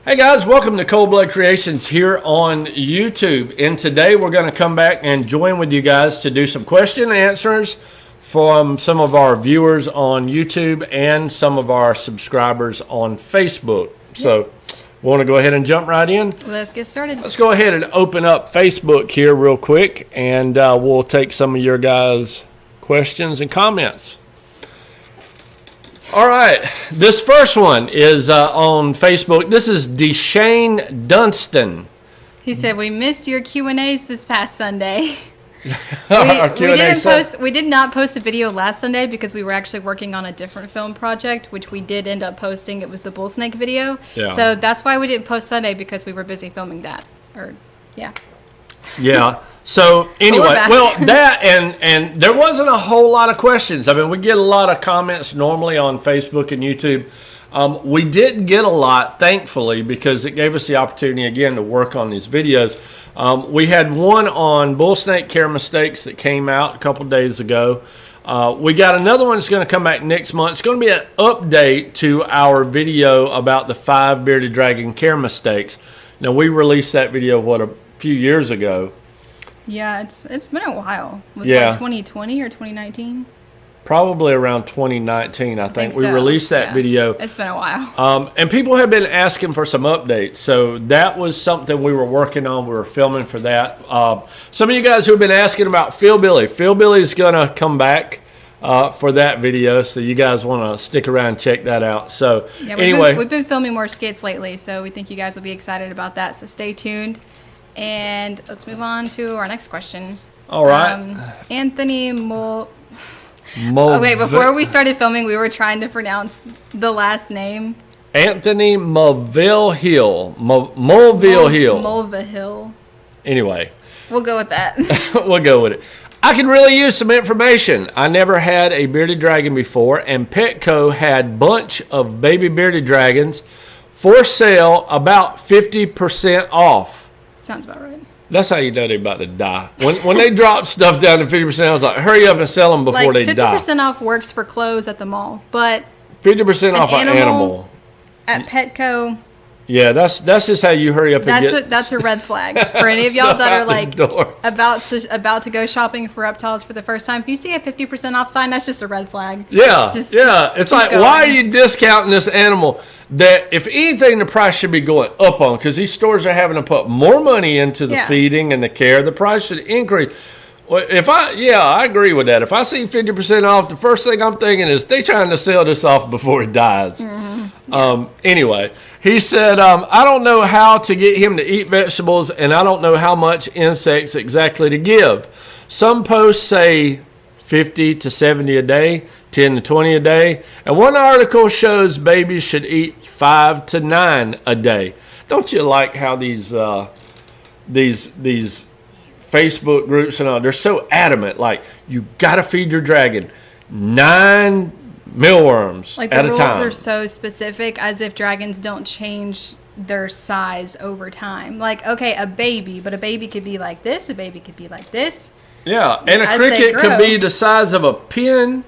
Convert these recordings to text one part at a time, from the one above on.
Hey guys, welcome to Cold Blood Creations here on YouTube. And today we're going to come back and join with you guys to do some question and answers from some of our viewers on YouTube and some of our subscribers on Facebook. So we want to go ahead and jump right in. Let's get started. Let's go ahead and open up Facebook here real quick, and we'll take some of your guys' questions and comments. All right, this first one is on Facebook. This is Deshane Dunstan. He said, we missed your Q&As this past Sunday. We did not post a video last Sunday because we were actually working on a different film project, which we did end up posting. It was the bull snake video. Yeah. So that's why we didn't post Sunday, because we were busy filming that. Yeah. So anyway, that and there wasn't a whole lot of questions. I mean, we get a lot of comments normally on Facebook and YouTube. We didn't get a lot, thankfully, because it gave us the opportunity again to work on these videos. We had one on bull snake care mistakes that came out a couple days ago. We got another one that's going to come back next month. It's going to be an update to our video about the 5 bearded dragon care mistakes. Now, we released that video, a few years ago. Yeah, it's been a while. Was it like 2020 or 2019? Probably around 2019, I think. We released that video. It's been a while. And people have been asking for some updates. So that was something we were working on. We were filming for that. Some of you guys who have been asking about Phil Billy. Phil Billy's going to come back for that video. So you guys want to stick around and check that out. So anyway. We've been filming more skits lately. So we think you guys will be excited about that. So stay tuned. And let's move on to our next question. All right. Anthony Okay, before we started filming, we were trying to pronounce the last name. Anthony Mulvihill Hill. Mulvihill. Anyway. We'll go with that. We'll go with it. I could really use some information. I never had a bearded dragon before, and Petco had bunch of baby bearded dragons for sale about 50% off. Sounds about right. That's how you know they're about to die. When they drop stuff down to 50%, I was like, hurry up and sell them before they die. 50% off works for clothes at the mall, but 50% off an animal at Petco. Yeah, that's just how you hurry up and get. That's a red flag for any of y'all that are like about to go shopping for reptiles for the first time. If you see a 50% off sign, that's just a red flag. Yeah, it's like, why are you discounting this animal? That if anything, the price should be going up on, because these stores are having to put more money into the feeding and the care. The price should increase. Well, I agree with that. If I see 50% off, the first thing I'm thinking is they trying to sell this off before it dies. Mm-hmm. Anyway, he said, I don't know how to get him to eat vegetables, and I don't know how much insects exactly to give. Some posts say 50 to 70 a day, 10 to 20 a day, and one article shows babies should eat 5 to 9 a day. Don't you like how these Facebook groups and all, they're so adamant, like, you got to feed your dragon 9 mealworms at a time. Like, the rules are so specific, as if dragons don't change their size over time. Like, okay, a baby could be like this, a baby could be like this. Yeah, and a cricket could be the size of a pin.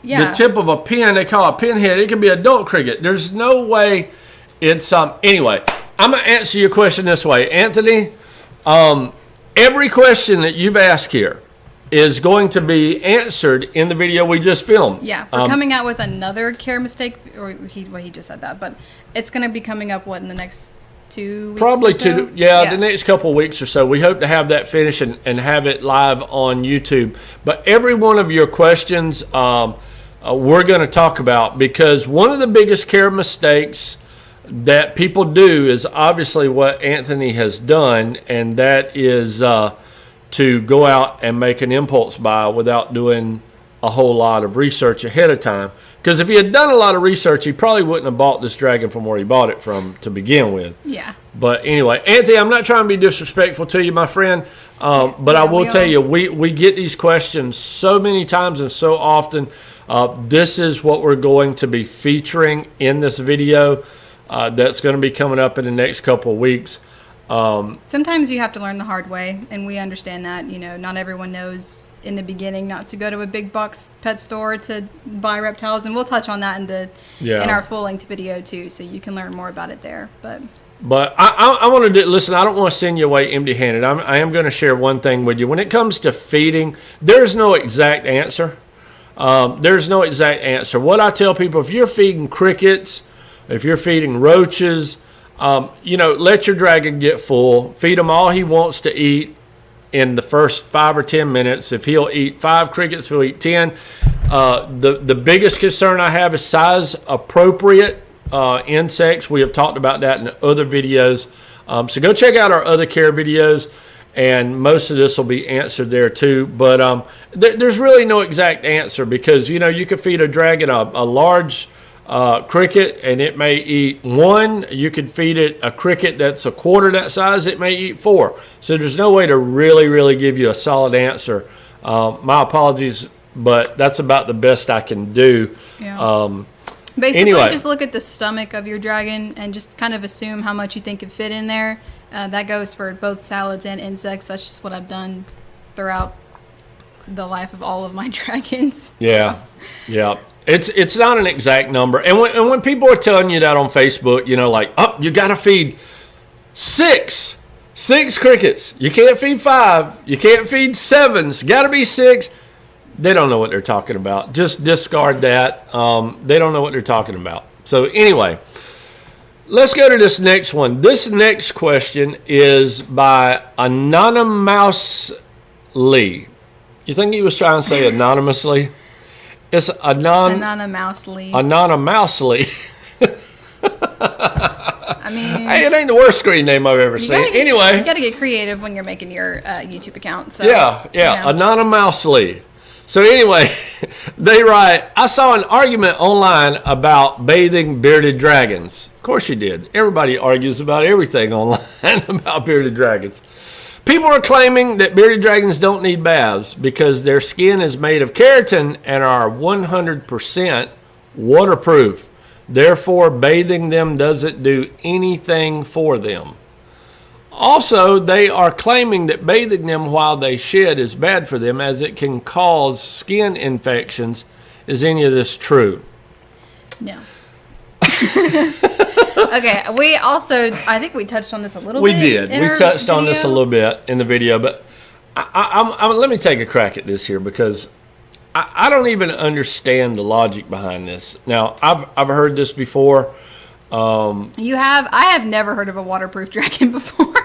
Yeah. The tip of a pin, they call it a pinhead. It could be adult cricket. There's no way it's anyway, I'm going to answer your question this way, Anthony. Every question that you've asked here is going to be answered in the video we just filmed. Yeah, we're coming out with another care mistake, or he just said that, but it's going to be coming up, in the next 2 weeks Probably or so? the next couple of weeks or so. We hope to have that finished and have it live on YouTube. But every one of your questions we're going to talk about, because one of the biggest care mistakes that people do is obviously what Anthony has done, and that is to go out and make an impulse buy without doing a whole lot of research ahead of time. Because if he had done a lot of research, he probably wouldn't have bought this dragon from where he bought it from to begin with. Yeah. But anyway, Anthony, I'm not trying to be disrespectful to you, my friend, but I will tell you, we get these questions so many times and so often. This is what we're going to be featuring in this video that's going to be coming up in the next couple of weeks. Sometimes you have to learn the hard way, and we understand that. Not everyone knows in the beginning not to go to a big box pet store to buy reptiles, and we'll touch on that in our full length video too, so you can learn more about it there. But But I want to do, listen, I don't want to send you away empty-handed. I am going to share one thing with you. When it comes to feeding, there's no exact answer. There's no exact answer. What I tell people, if you're feeding crickets, if you're feeding roaches, let your dragon get full. Feed him all he wants to eat in the first 5 or 10 minutes. If he'll eat 5 crickets, he'll eat 10. The biggest concern I have is size appropriate insects. We have talked about that in other videos. So go check out our other care videos, and most of this will be answered there too. But there's really no exact answer because, you could feed a dragon a large cricket and it may eat 1. You could feed it a cricket that's a quarter that size, it may eat 4. So there's no way to really give you a solid answer. My apologies, but that's about the best I can do. Yeah. Basically, just look at the stomach of your dragon and just kind of assume how much you think could fit in there. That goes for both salads and insects. That's just what I've done throughout the life of all of my dragons. Yeah, so. Yeah. It's not an exact number. And when people are telling you that on Facebook, you got to feed 6 crickets. You can't feed 5. You can't feed 7. It's got to be 6. They don't know what they're talking about. Just discard that. They don't know what they're talking about. So anyway, let's go to this next one. This next question is by Anonymously. You think he was trying to say anonymously? It's Anonymously. Anonymously. I mean, hey, it ain't the worst screen name I've ever seen. Anyway, you got to get creative when you're making your YouTube account. So yeah. Anonymously. So anyway, they write, I saw an argument online about bathing bearded dragons. Of course you did. Everybody argues about everything online about bearded dragons. People are claiming that bearded dragons don't need baths because their skin is made of keratin and are 100% waterproof. Therefore, bathing them doesn't do anything for them. Also, they are claiming that bathing them while they shed is bad for them as it can cause skin infections. Is any of this true? No. Okay, we also, I think we touched on this a little bit. We did. We touched on this a little bit in the video, but let me take a crack at this here because I don't even understand the logic behind this. Now, I've heard this before. You have? I have never heard of a waterproof dragon before.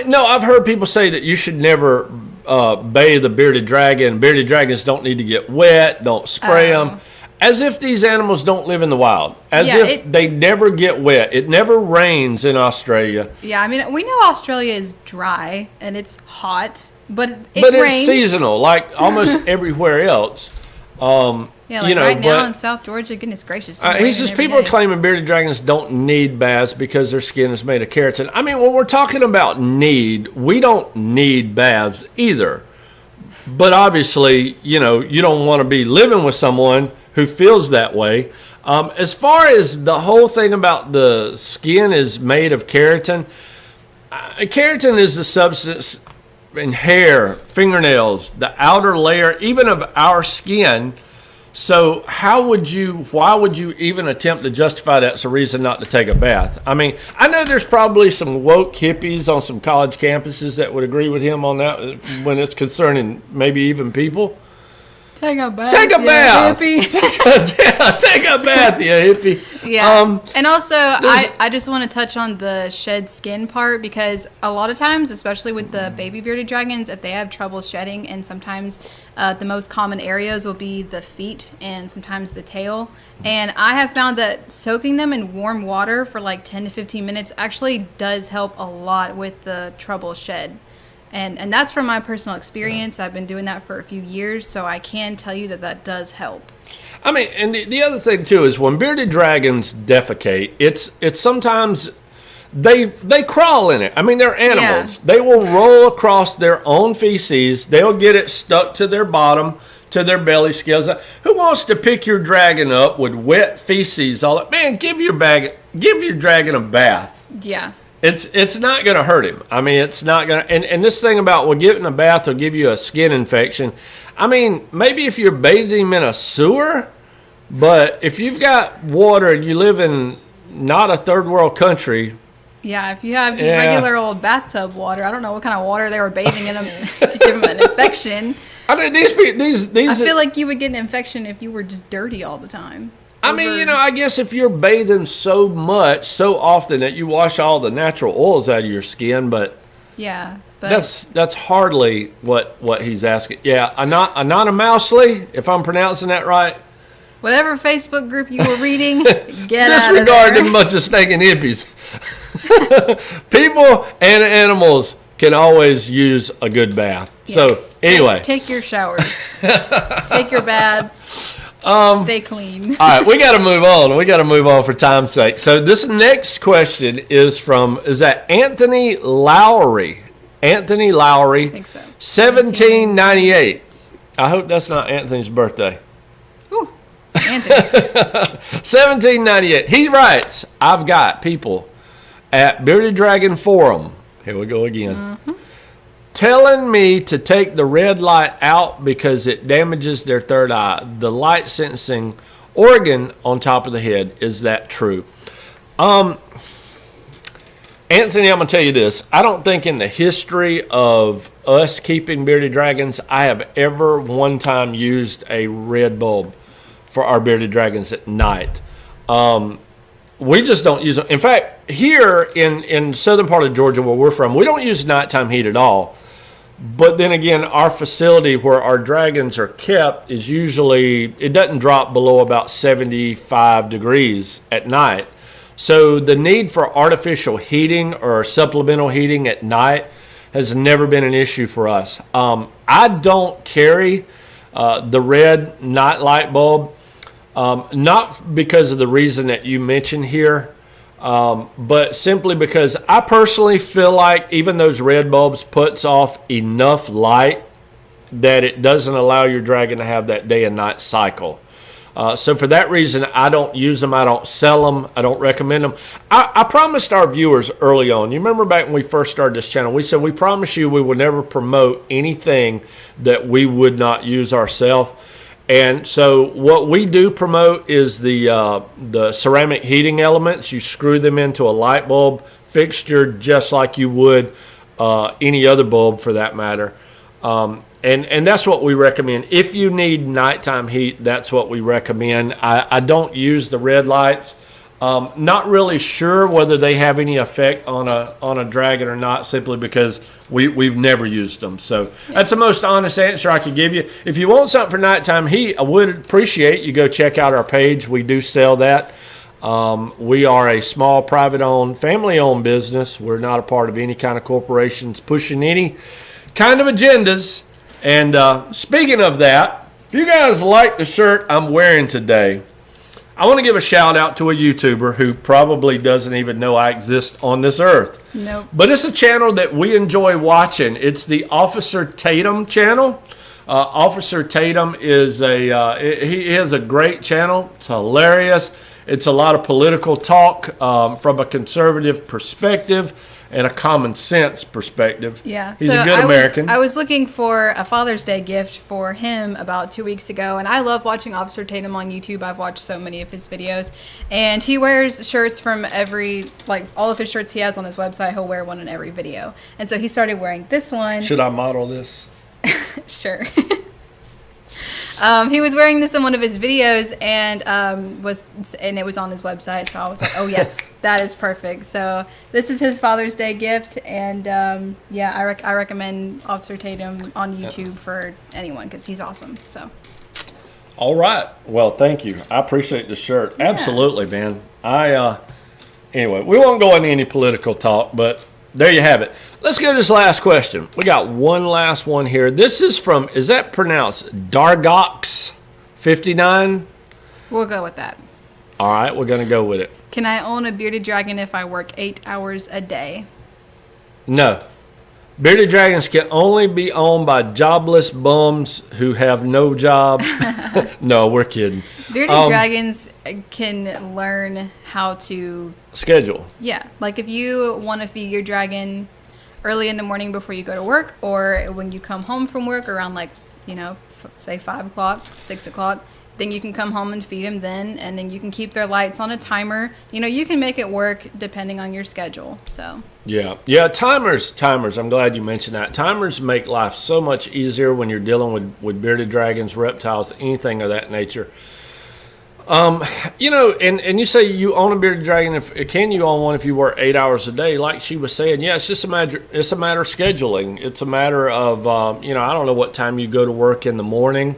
No, I've heard people say that you should never bathe a bearded dragon. Bearded dragons don't need to get wet. Don't spray them. As if these animals don't live in the wild. As if they never get wet. It never rains in Australia. Yeah, I mean, we know Australia is dry and it's hot, but rains. It's seasonal, like almost everywhere else. Yeah, like right now in South Georgia, goodness gracious. He says people are claiming bearded dragons don't need baths because their skin is made of keratin. I mean, when we're talking about need, we don't need baths either. But obviously, you don't want to be living with someone who feels that way. As far as the whole thing about the skin is made of keratin, keratin is the substance in hair, fingernails, the outer layer, even of our skin. So why would you even attempt to justify that as a reason not to take a bath? I mean, I know there's probably some woke hippies on some college campuses that would agree with him on that when it's concerning maybe even people. Take a bath. Take a bath. Hippie. Take a bath, you hippie. Yeah. And also, I just want to touch on the shed skin part because a lot of times, especially with the baby bearded dragons, if they have trouble shedding, and sometimes the most common areas will be the feet and sometimes the tail. And I have found that soaking them in warm water for like 10 to 15 minutes actually does help a lot with the trouble shed. And that's from my personal experience. I've been doing that for a few years, so I can tell you that does help. I mean, and the other thing too is when bearded dragons defecate, it's sometimes they crawl in it. I mean, they're animals. Yeah. They will roll across their own feces. They'll get it stuck to their bottom, to their belly scales. Who wants to pick your dragon up with wet feces? All that? Man, give your dragon a bath. Yeah. It's not going to hurt him. I mean, it's not going to. And this thing about getting a bath will give you a skin infection. I mean, maybe if you're bathing him in a sewer, but if you've got water and you live in not a third world country, Yeah, if you have just regular old bathtub water, I don't know what kind of water they were bathing in them to give them an infection. I mean, these. I feel like you would get an infection if you were just dirty all the time. I mean, I guess if you're bathing so much, so often that you wash all the natural oils out of your skin, but yeah, but that's hardly what he's asking. Yeah, anonymously, if I'm pronouncing that right. Whatever Facebook group you were reading, get out of there. Disregard them bunch of stinking hippies. People and animals can always use a good bath. Yes. So anyway, take your showers, take your baths, stay clean. All right, we got to move on. We got to move on for time's sake. So this next question is that Anthony Lowry? Anthony Lowry. I think so. 1798. I hope that's not Anthony's birthday. Ooh, Anthony. 1798. He writes, I've got people at Bearded Dragon Forum. Here we go again. Mm-hmm. Telling me to take the red light out because it damages their third eye. The light sensing organ on top of the head. Is that true? Anthony, I'm going to tell you this. I don't think in the history of us keeping bearded dragons, I have ever one time used a red bulb for our bearded dragons at night. We just don't use them. In fact, here in southern part of Georgia where we're from, we don't use nighttime heat at all. But then again, our facility where our dragons are kept is usually, it doesn't drop below about 75 degrees at night. So the need for artificial heating or supplemental heating at night has never been an issue for us. I don't carry the red night light bulb, not because of the reason that you mentioned here, but simply because I personally feel like even those red bulbs puts off enough light that it doesn't allow your dragon to have that day and night cycle. So for that reason, I don't use them. I don't sell them. I don't recommend them. I promised our viewers early on. You remember back when we first started this channel, we said we promise you we will never promote anything that we would not use ourselves. And so what we do promote is the ceramic heating elements. You screw them into a light bulb fixture just like you would any other bulb for that matter. And that's what we recommend. If you need nighttime heat, that's what we recommend. I don't use the red lights. Not really sure whether they have any effect on a dragon or not, simply because we've never used them. So that's the most honest answer I can give you. If you want something for nighttime heat, I would appreciate you go check out our page. We do sell that. We are a small, private-owned, family-owned business. We're not a part of any kind of corporations pushing any kind of agendas. And speaking of that, if you guys like the shirt I'm wearing today, I want to give a shout out to a YouTuber who probably doesn't even know I exist on this earth. Nope. But it's a channel that we enjoy watching. It's the Officer Tatum channel. Officer Tatum is he has a great channel. It's hilarious. It's a lot of political talk from a conservative perspective and a common sense perspective. Yeah. He's a good American. I was looking for a Father's Day gift for him about 2 weeks ago, and I love watching Officer Tatum on YouTube. I've watched so many of his videos, and he wears shirts from all of his shirts he has on his website. He'll wear one in every video, and so he started wearing this one. Should I model this? Sure. He was wearing this in one of his videos, and it was on his website. So I was like, "Oh yes, that is perfect." So this is his Father's Day gift, and I recommend Officer Tatum on YouTube for anyone because he's awesome. So. All right. Well, thank you. I appreciate the shirt. Yeah. Absolutely, man. Anyway, we won't go into any political talk, but there you have it. Let's go to this last question. We got one last one here. This is from, is that pronounced Dargox59? We'll go with that. All right, we're going to go with it. Can I own a bearded dragon if I work 8 hours a day? No. Bearded dragons can only be owned by jobless bums who have no job. No, we're kidding. Bearded dragons can learn how to schedule. Yeah, like if you want to feed your dragon early in the morning before you go to work, or when you come home from work around say 5 o'clock, 6 o'clock, then you can come home and feed them then, and then you can keep their lights on a timer. You know, you can make it work depending on your schedule. So yeah, timers. I'm glad you mentioned that. Timers make life so much easier when you're dealing with bearded dragons, reptiles, anything of that nature. You know, and you say you own a bearded dragon. Can you own one if you work 8 hours a day? Like she was saying, yeah, it's just a matter. It's a matter of scheduling. It's a matter of you know, I don't know what time you go to work in the morning.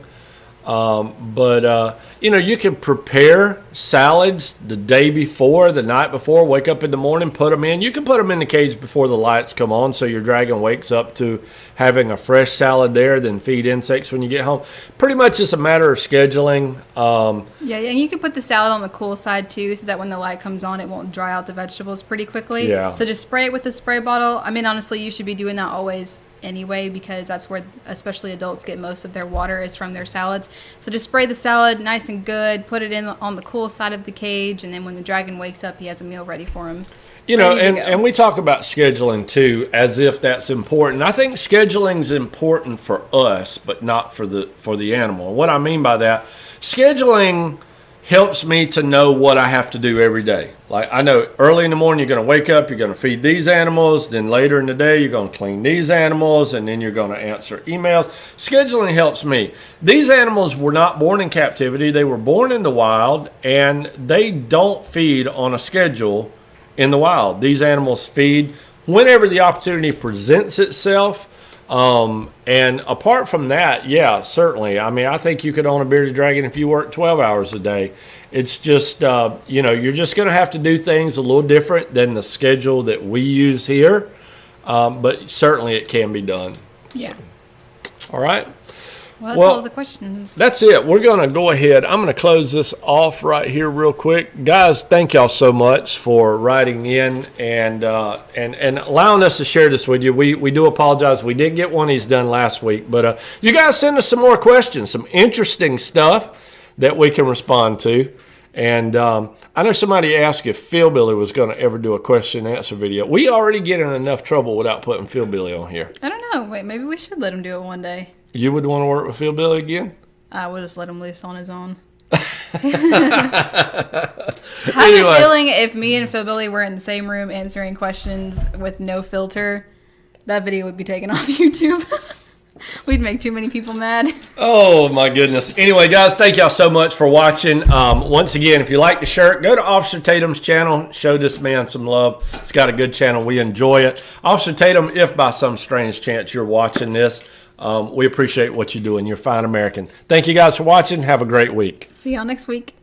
But you know, you can prepare salads the day before, the night before, wake up in the morning, put them in. You can put them in the cage before the lights come on, so your dragon wakes up to having a fresh salad there, then feed insects when you get home. Pretty much it's a matter of scheduling. Yeah, and you can put the salad on the cool side too, so that when the light comes on, it won't dry out the vegetables pretty quickly. Yeah. So just spray it with a spray bottle. I mean, honestly, you should be doing that always anyway, because that's where especially adults get most of their water is from their salads. So just spray the salad nice and good, put it in on the cool side of the cage, and then when the dragon wakes up, he has a meal ready for him. You know, and we talk about scheduling too, as if that's important. I think scheduling is important for us, but not for the animal. And what I mean by that, scheduling helps me to know what I have to do every day. Like, I know early in the morning you're going to wake up, you're going to feed these animals, then later in the day you're going to clean these animals, and then you're going to answer emails. Scheduling helps me. These animals were not born in captivity. They were born in the wild, and they don't feed on a schedule in the wild. These animals feed whenever the opportunity presents itself. And apart from that, yeah, certainly. I mean, I think you could own a bearded dragon if you work 12 hours a day. It's just, you know, you're just going to have to do things a little different than the schedule that we use here. But certainly it can be done. Yeah. So, all right. Well, that's all the questions. That's it. We're going to go ahead. I'm going to close this off right here real quick. Guys, thank y'all so much for writing in and allowing us to share this with you. We do apologize. We did get one of these done last week. But you guys send us some more questions, some interesting stuff that we can respond to. And I know somebody asked if Phil Billy was going to ever do a question and answer video. We already get in enough trouble without putting Phil Billy on here. I don't know. Wait, maybe we should let him do it one day. You would want to work with Phil Billy again? I would just let him loose on his own. I have a feeling if me and Phil Billy were in the same room answering questions with no filter, that video would be taken off YouTube. We'd make too many people mad. Oh, my goodness. Anyway, guys, thank y'all so much for watching. Once again, if you like the shirt, go to Officer Tatum's channel. Show this man some love. He's got a good channel. We enjoy it. Officer Tatum, if by some strange chance you're watching this, we appreciate what you're doing. You're a fine American. Thank you guys for watching. Have a great week. See y'all next week.